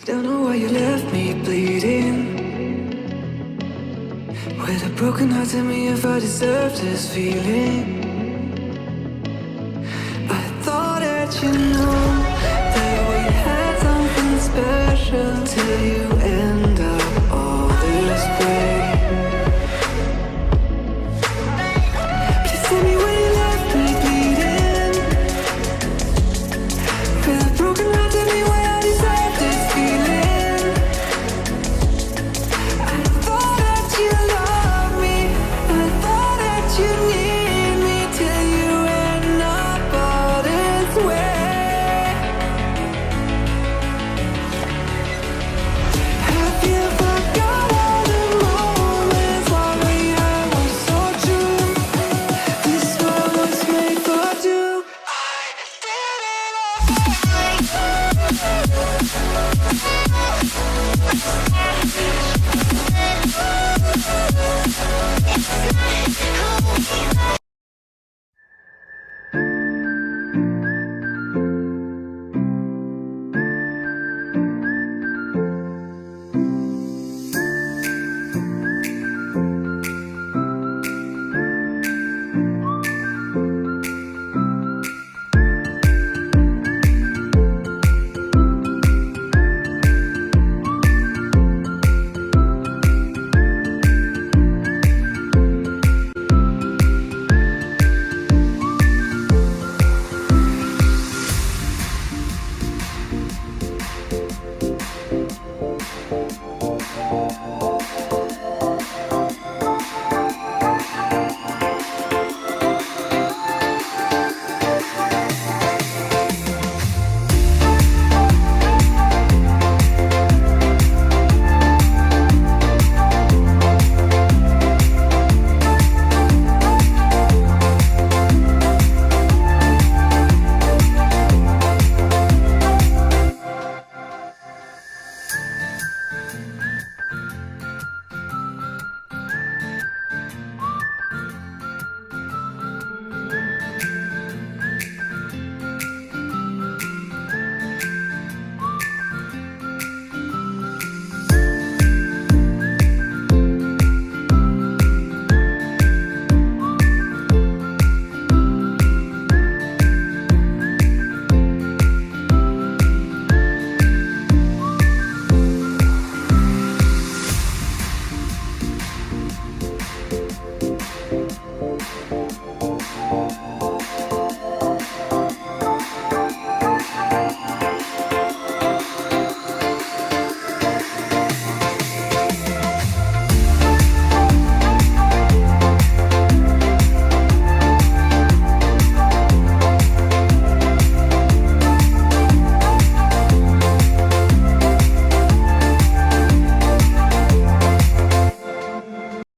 Don't know why you left me bleeding. With a broken heart, tell me if I deserve this feeling. I thought that you know that we had something special till you end up all this way. Please tell me when you left me bleeding. With a broken heart, tell me why I deserve this feeling. I thought that you loved me, I thought that you need me till you end up all this way. Have you forgot all the moments while we had was so true? This world was made for two. I did it all.